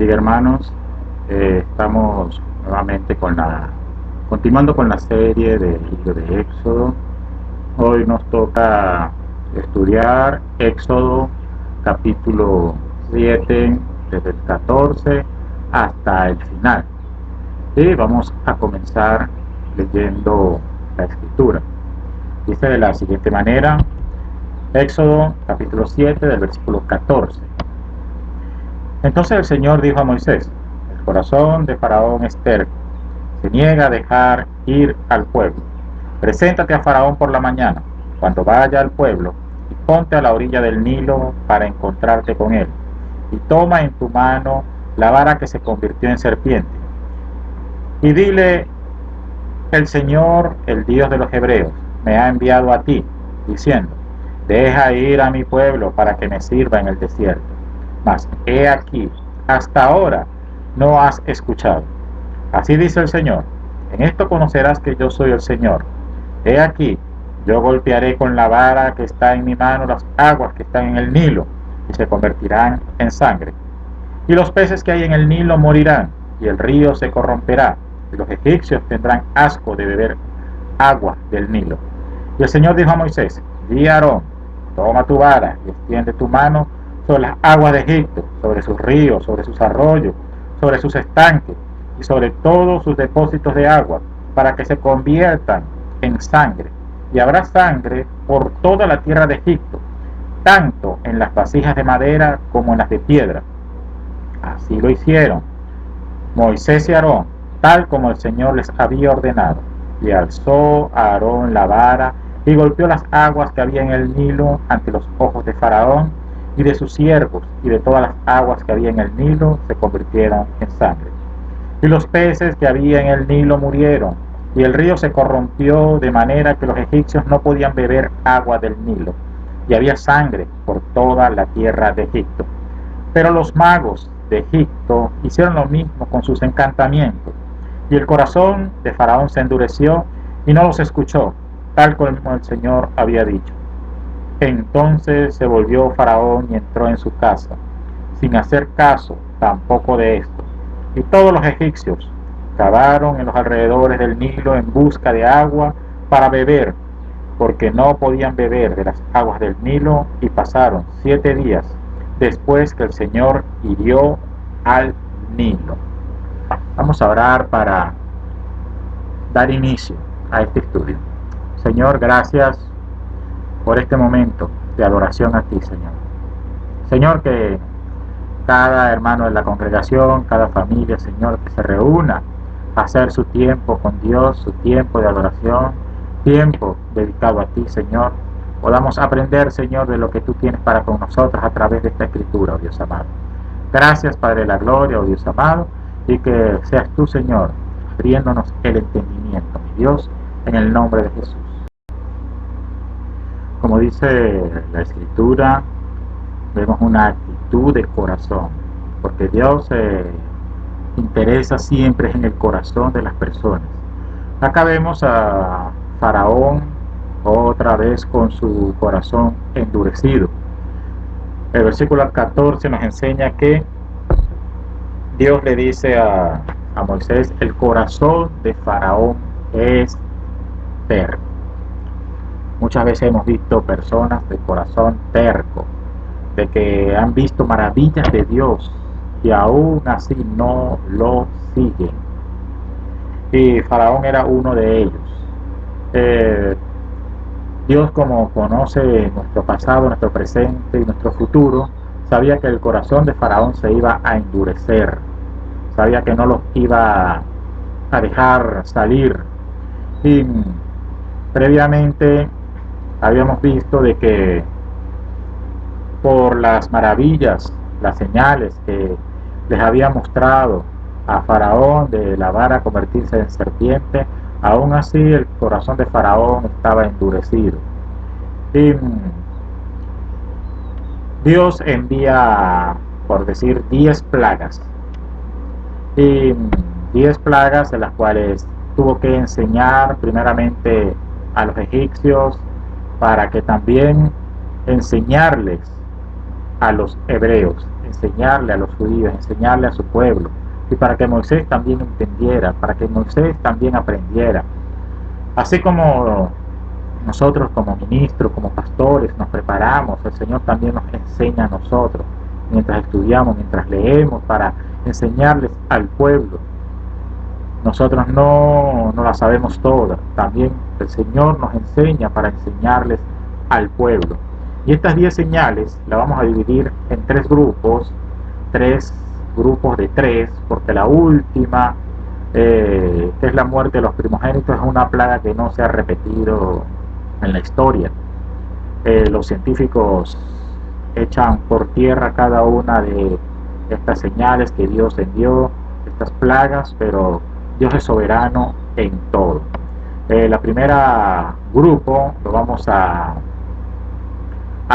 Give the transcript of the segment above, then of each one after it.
bendiga, hermanos. Estamos nuevamente continuando con la serie del libro de Éxodo. Hoy nos toca estudiar Éxodo capítulo 7 desde el 14 hasta el final. Y vamos a comenzar leyendo la escritura. Dice de la siguiente manera, Éxodo capítulo 7 del versículo 14. Entonces el Señor dijo a Moisés: el corazón de Faraón es terco, se niega a dejar ir al pueblo. Preséntate a Faraón por la mañana, cuando vaya al pueblo, y ponte a la orilla del Nilo para encontrarte con él. Y toma en tu mano la vara que se convirtió en serpiente. Y dile: el Señor, el Dios de los hebreos, me ha enviado a ti, diciendo: deja ir a mi pueblo para que me sirva en el desierto. Mas he aquí, hasta ahora no has escuchado. Así dice el Señor: en esto conocerás que yo soy el Señor. He aquí, yo golpearé con la vara que está en mi mano las aguas que están en el Nilo, y se convertirán en sangre. Y los peces que hay en el Nilo morirán, y el río se corromperá, y los egipcios tendrán asco de beber agua del Nilo. Y el Señor dijo a Moisés: di a Aarón: toma tu vara y extiende tu mano sobre las aguas de Egipto, sobre sus ríos, sobre sus arroyos, sobre sus estanques y sobre todos sus depósitos de agua, para que se conviertan en sangre. Y habrá sangre por toda la tierra de Egipto, tanto en las vasijas de madera como en las de piedra. Así lo hicieron Moisés y Aarón, tal como el Señor les había ordenado. Y alzó a Aarón la vara y golpeó las aguas que había en el Nilo ante los ojos de Faraón y de sus siervos, y de todas las aguas que había en el Nilo se convirtieron en sangre. Y los peces que había en el Nilo murieron, y el río se corrompió de manera que los egipcios no podían beber agua del Nilo, y había sangre por toda la tierra de Egipto. Pero los magos de Egipto hicieron lo mismo con sus encantamientos, y el corazón de Faraón se endureció y no los escuchó, tal como el Señor había dicho. Entonces se volvió Faraón y entró en su casa, sin hacer caso tampoco de esto. Y todos los egipcios cavaron en los alrededores del Nilo en busca de agua para beber, porque no podían beber de las aguas del Nilo, y pasaron 7 días después que el Señor hirió al Nilo. Vamos a orar para dar inicio a este estudio. Señor, gracias por este momento de adoración a ti, Señor. Señor, que cada hermano de la congregación, cada familia, Señor, que se reúna a hacer su tiempo con Dios, su tiempo de adoración, tiempo dedicado a ti, Señor, podamos aprender, Señor, de lo que tú tienes para con nosotros a través de esta escritura, oh Dios amado. Gracias, Padre de la gloria, oh Dios amado, y que seas tú, Señor, abriéndonos el entendimiento, mi Dios, en el nombre de Jesús. Como dice la escritura, vemos una actitud de corazón, porque Dios se interesa siempre en el corazón de las personas. Acá vemos a Faraón otra vez con su corazón endurecido. El versículo 14 nos enseña que Dios le dice a Moisés: el corazón de Faraón es terco. Muchas veces hemos visto personas de corazón terco, de que han visto maravillas de Dios y aún así no lo siguen. Y Faraón era uno de ellos. Dios, como conoce nuestro pasado, nuestro presente y nuestro futuro, sabía que el corazón de Faraón se iba a endurecer, sabía que no los iba a dejar salir. Y previamente habíamos visto de que por las maravillas, las señales que les había mostrado a Faraón de la vara convertirse en serpiente, aún así el corazón de Faraón estaba endurecido. Y Dios envía, por decir, 10 plagas. Y 10 plagas de las cuales tuvo que enseñar primeramente a los egipcios, para que también enseñarles a los hebreos, enseñarle a los judíos, enseñarle a su pueblo, y para que Moisés también entendiera, para que Moisés también aprendiera. Así como nosotros como ministros, como pastores, nos preparamos, el Señor también nos enseña a nosotros, mientras estudiamos, mientras leemos, para enseñarles al pueblo. Nosotros no la sabemos toda, también el Señor nos enseña para enseñarles al pueblo. Y estas 10 señales las vamos a dividir en 3 grupos de 3, porque la última, que es la muerte de los primogénitos, es una plaga que no se ha repetido en la historia. Los científicos echan por tierra cada una de estas señales que Dios envió, estas plagas, pero Dios es soberano en todo. La primera grupo lo vamos a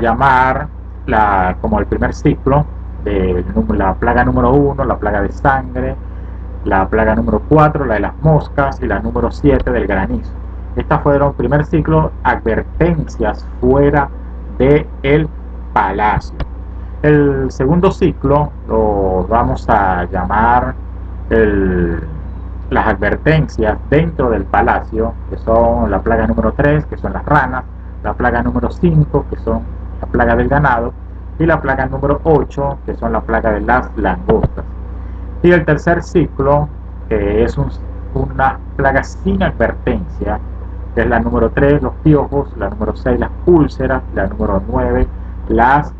llamar como el primer ciclo de la plaga número 1, la plaga de sangre, la plaga número 4, la de las moscas, y la número 7 del granizo. Estas fueron, primer ciclo, advertencias fuera del palacio. El segundo ciclo lo vamos a llamar las advertencias dentro del palacio, que son la plaga número 3, que son las ranas, la plaga número 5, que son la plaga del ganado, y la plaga número 8, que son la plaga de las langostas. Y el tercer ciclo, que es una plaga sin advertencia, que es la número 3, los piojos, la número 6, las úlceras, la número 9, las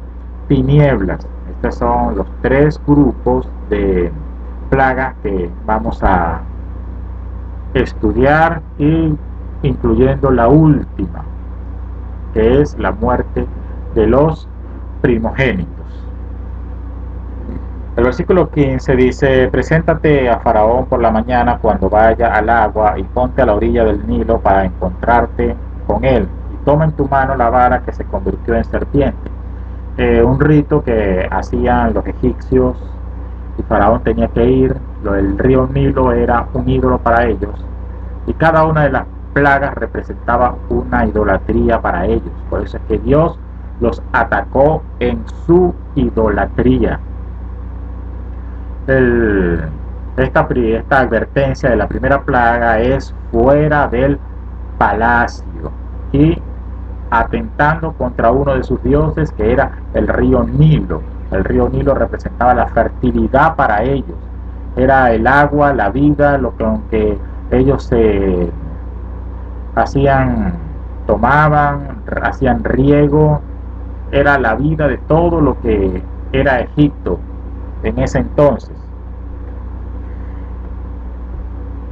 tinieblas. Estos son los 3 grupos de plagas que vamos a estudiar, y incluyendo la última, que es la muerte de los primogénitos. El versículo 15 dice: preséntate a Faraón por la mañana cuando vaya al agua, y ponte a la orilla del Nilo para encontrarte con él, y toma en tu mano la vara que se convirtió en serpiente. Un rito que hacían los egipcios, y Faraón tenía que ir. El río Nilo era un ídolo para ellos, y cada una de las plagas representaba una idolatría para ellos. Por eso es que Dios los atacó en su idolatría. Esta advertencia de la primera plaga es fuera del palacio y atentando contra uno de sus dioses, que era el río Nilo. El río Nilo representaba la fertilidad para ellos, era el agua, la vida, lo que aunque ellos se tomaban, hacían riego, era la vida de todo lo que era Egipto en ese entonces.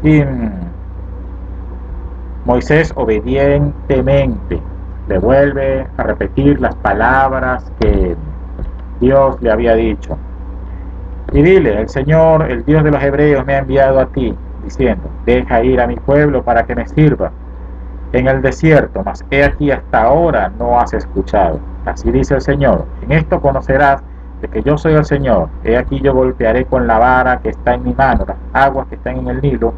Y Moisés obedientemente le vuelve a repetir las palabras que Dios le había dicho. Y dile: el Señor, el Dios de los hebreos, me ha enviado a ti, diciendo: deja ir a mi pueblo para que me sirva en el desierto, mas he aquí hasta ahora no has escuchado. Así dice el Señor: en esto conocerás de que yo soy el Señor. He aquí yo golpearé con la vara que está en mi mano las aguas que están en el Nilo,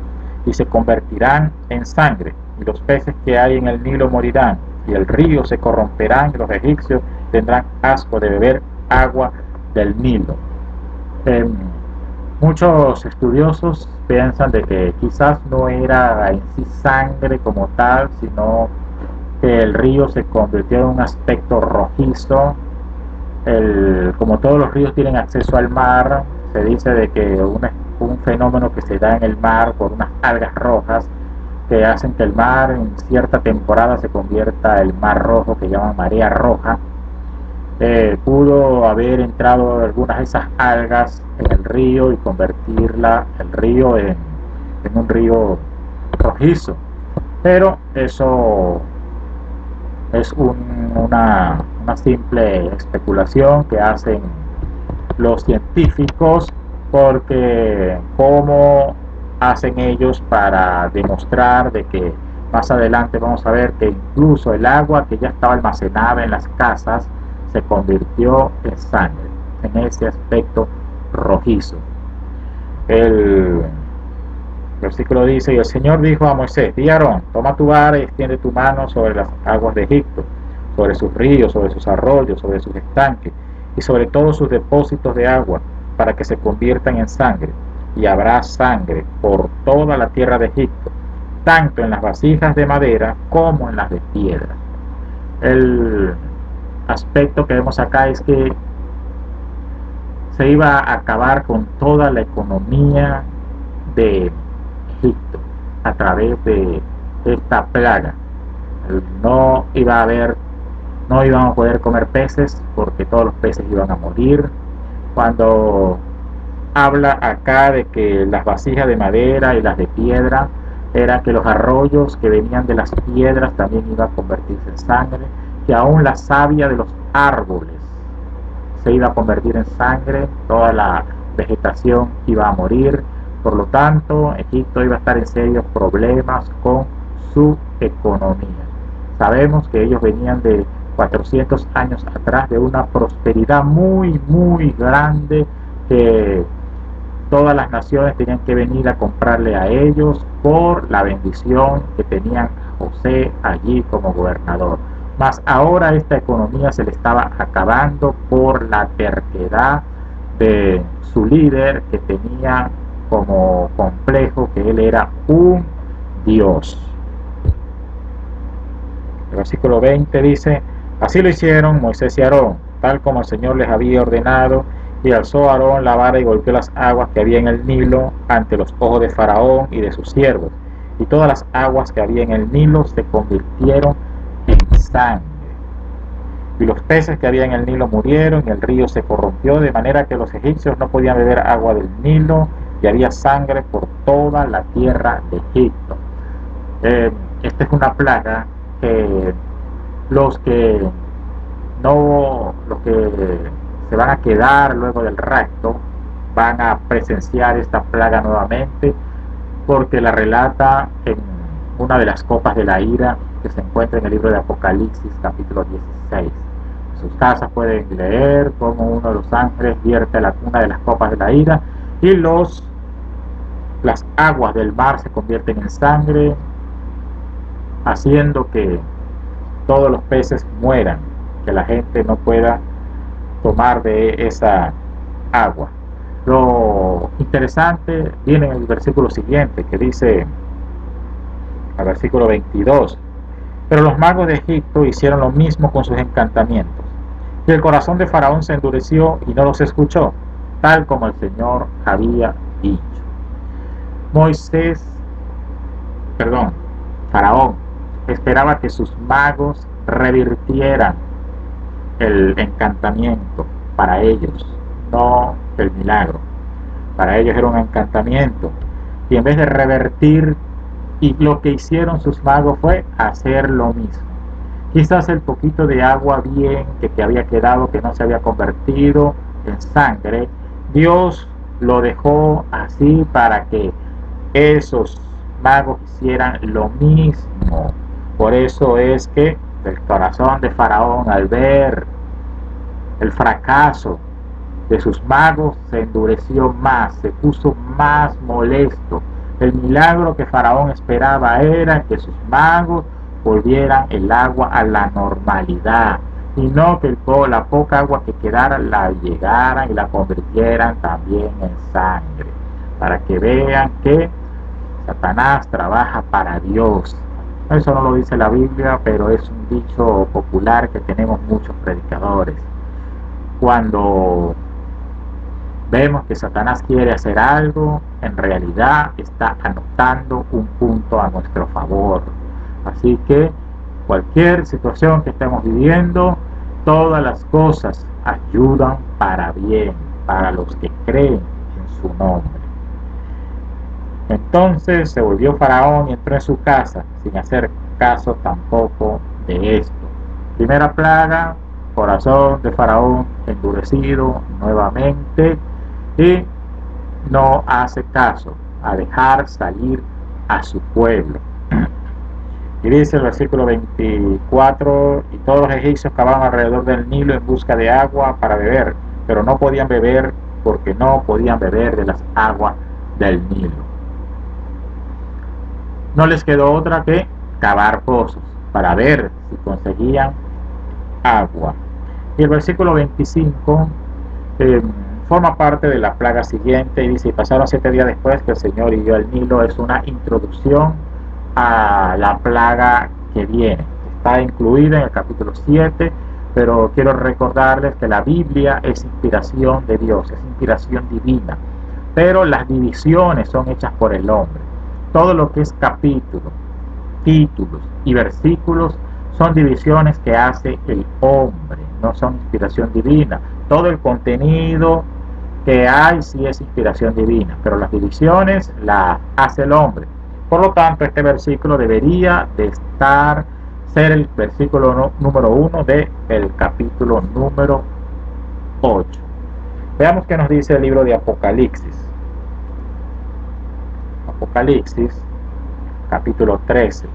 y se convertirán en sangre, y los peces que hay en el Nilo morirán, y el río se corromperán, y los egipcios tendrán asco de beber agua del Nilo. Muchos estudiosos piensan de que quizás no era en sí sangre como tal, sino que el río se convirtió en un aspecto rojizo. Como todos los ríos tienen acceso al mar, se dice de que un fenómeno que se da en el mar por unas algas rojas que hacen que el mar en cierta temporada se convierta el mar rojo, que llaman marea roja. Pudo haber entrado algunas de esas algas en el río y convertirla, el río, en un río rojizo, pero eso es una simple especulación que hacen los científicos, porque cómo hacen ellos para demostrar de que más adelante vamos a ver que incluso el agua que ya estaba almacenada en las casas se convirtió en sangre, en ese aspecto rojizo. El versículo dice: y el Señor dijo a Moisés: di a Aarón, toma tu vara y extiende tu mano sobre las aguas de Egipto, sobre sus ríos, sobre sus arroyos, sobre sus estanques, y sobre todo sus depósitos de agua, para que se conviertan en sangre, y habrá sangre por toda la tierra de Egipto, tanto en las vasijas de madera como en las de piedra. El aspecto que vemos acá es que se iba a acabar con toda la economía de Egipto a través de esta plaga. No iba a haber, no iban a poder comer peces porque todos los peces iban a morir. Cuando habla acá de que las vasijas de madera y las de piedra, era que los arroyos que venían de las piedras también iban a convertirse en sangre, que aún la savia de los árboles se iba a convertir en sangre, toda la vegetación iba a morir. Por lo tanto, Egipto iba a estar en serios problemas con su economía. Sabemos que ellos venían de 400 años atrás de una prosperidad muy grande, que todas las naciones tenían que venir a comprarle a ellos por la bendición que tenían a José allí como gobernador. Mas ahora esta economía se le estaba acabando por la terquedad de su líder, que tenía como complejo que él era un Dios. El versículo 20 dice: así lo hicieron Moisés y Aarón, tal como el Señor les había ordenado, y alzó Aarón la vara y golpeó las aguas que había en el Nilo ante los ojos de Faraón y de sus siervos, y todas las aguas que había en el Nilo se convirtieron en sangre. Y los peces que había en el Nilo murieron, y el río se corrompió, de manera que los egipcios no podían beber agua del Nilo, y había sangre por toda la tierra de Egipto. Esta es una plaga que los que los que se van a quedar luego del rapto van a presenciar esta plaga nuevamente, porque la relata en una de las copas de la ira que se encuentra en el libro de Apocalipsis capítulo 16. En sus casas pueden leer cómo uno de los ángeles vierte una de las copas de la ira, y las aguas del mar se convierten en sangre, haciendo que todos los peces mueran, que la gente no pueda tomar de esa agua. Lo interesante viene en el versículo siguiente, que dice, al versículo 22: pero los magos de Egipto hicieron lo mismo con sus encantamientos, y el corazón de Faraón se endureció y no los escuchó, tal como el Señor había dicho. Faraón esperaba que sus magos revirtieran el encantamiento para ellos, no el milagro. Para ellos era un encantamiento, y en vez de revertir, y lo que hicieron sus magos fue hacer lo mismo. Quizás el poquito de agua bien que había quedado, que no se había convertido en sangre, Dios lo dejó así para que esos magos hicieran lo mismo. Por eso es que el corazón de Faraón, al ver el fracaso de sus magos, se endureció más, se puso más molesto. El milagro que Faraón esperaba era que sus magos volvieran el agua a la normalidad, y no que la poca agua que quedara la llegaran y la convirtieran también en sangre, para que vean que Satanás trabaja para Dios. Eso no lo dice la Biblia, pero es un dicho popular que tenemos muchos predicadores. Cuando vemos que Satanás quiere hacer algo, en realidad está anotando un punto a nuestro favor. Así que cualquier situación que estemos viviendo, todas las cosas ayudan para bien, para los que creen en su nombre. Entonces se volvió Faraón y entró en su casa, sin hacer caso tampoco de esto. Primera plaga: corazón de Faraón endurecido nuevamente, y no hace caso a dejar salir a su pueblo. Y dice el versículo 24: y todos los egipcios cavaban alrededor del Nilo en busca de agua para beber, pero no podían beber, porque no podían beber de las aguas del Nilo. No les quedó otra que cavar pozos para ver si conseguían agua. Y el versículo 25 eh, forma parte de la plaga siguiente y dice: y pasaron 7 días después que el Señor hirió el Nilo. Es una introducción a la plaga que viene. Está incluida en el capítulo 7, pero quiero recordarles que la Biblia es inspiración de Dios, es inspiración divina, pero las divisiones son hechas por el hombre. Todo lo que es capítulo, títulos y versículos son divisiones que hace el hombre, no son inspiración divina. Todo el contenido que hay sí es inspiración divina, pero las divisiones las hace el hombre. Por lo tanto, este versículo debería de ser el versículo número 1 del capítulo número 8. Veamos qué nos dice el libro de Apocalipsis. Apocalipsis, capítulo 13.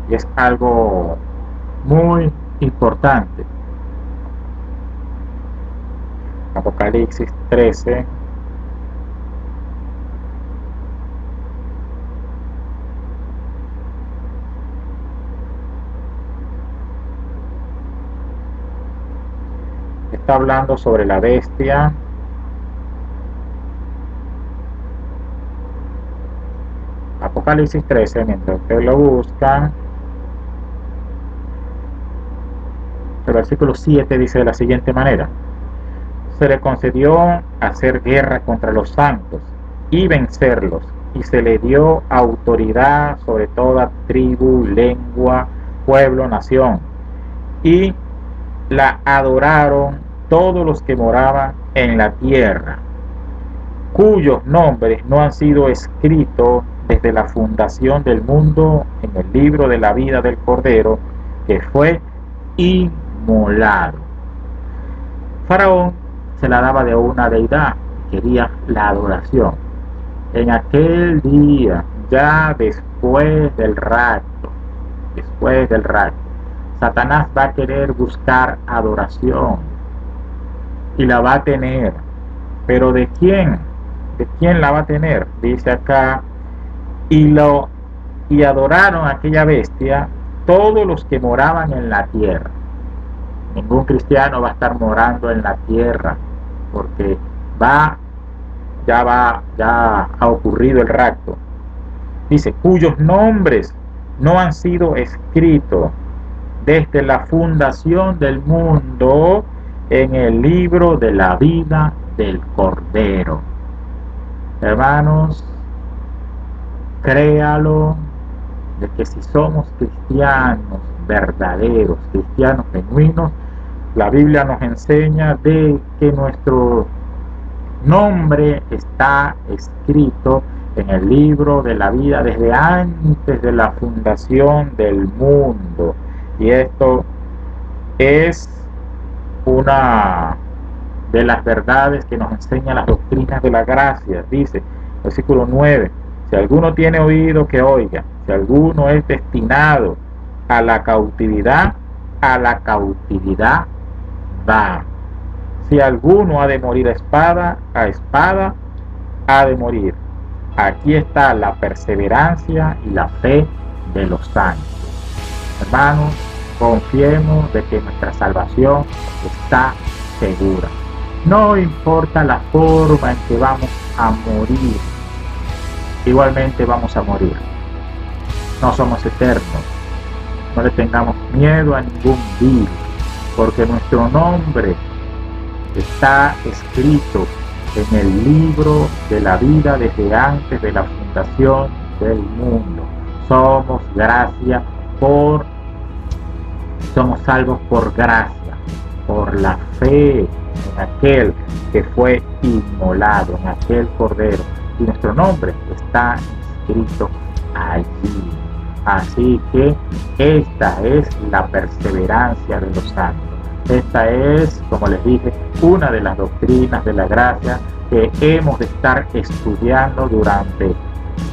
Y es algo muy importante. Apocalipsis 13. Está hablando sobre la bestia. Apocalipsis 13, mientras ustedes lo buscan, el versículo 7 dice de la siguiente manera: se le concedió hacer guerra contra los santos y vencerlos, y se le dio autoridad sobre toda tribu, lengua, pueblo, nación, y la adoraron todos los que moraban en la tierra, cuyos nombres no han sido escritos desde la fundación del mundo en el libro de la vida del Cordero, que fue inmolado. Faraón se la daba de una deidad, quería la adoración. En aquel día, ya después del rapto, Satanás va a querer buscar adoración y la va a tener. ¿Pero de quién? ¿De quién la va a tener? Dice acá: y adoraron a aquella bestia todos los que moraban en la tierra. Ningún cristiano va a estar morando en la tierra, porque ya ha ocurrido el rapto. Dice: cuyos nombres no han sido escritos desde la fundación del mundo en el libro de la vida del Cordero. Hermanos, créalo, de que si somos cristianos verdaderos, cristianos genuinos, la Biblia nos enseña de que nuestro nombre está escrito en el libro de la vida desde antes de la fundación del mundo. Y esto es una de las verdades que nos enseña las doctrinas de la gracia. Dice, versículo 9: si alguno tiene oído, que oiga. Si alguno es destinado a la cautividad va. Si alguno ha de morir a espada ha de morir. Aquí está la perseverancia y la fe de los santos. Hermanos, confiemos de que nuestra salvación está segura. No importa la forma en que vamos a morir, igualmente vamos a morir. No somos eternos. No le tengamos miedo a ningún virus, porque nuestro nombre está escrito en el libro de la vida desde antes de la fundación del mundo. Somos salvos por gracia, por la fe en aquel que fue inmolado, en aquel Cordero, y nuestro nombre está escrito allí. Así que esta es la perseverancia de los santos. Esta es, como les dije, una de las doctrinas de la gracia que hemos de estar estudiando durante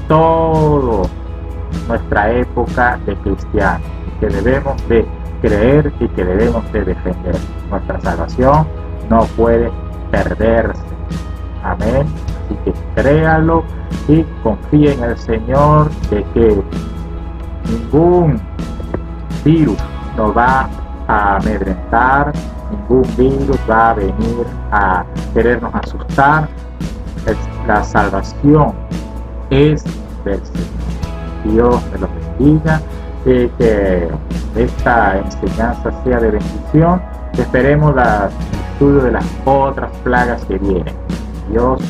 toda nuestra época de cristianos, que debemos de creer y que debemos de defender. Nuestra salvación no puede perderse. Amén. Así que créalo y confíe en el Señor de que ningún virus nos va a amedrentar, ningún virus va a venir a querernos asustar. La salvación es del Señor. Dios me lo bendiga y que esta enseñanza sea de bendición. Esperemos el estudio de las otras plagas que vienen. Dios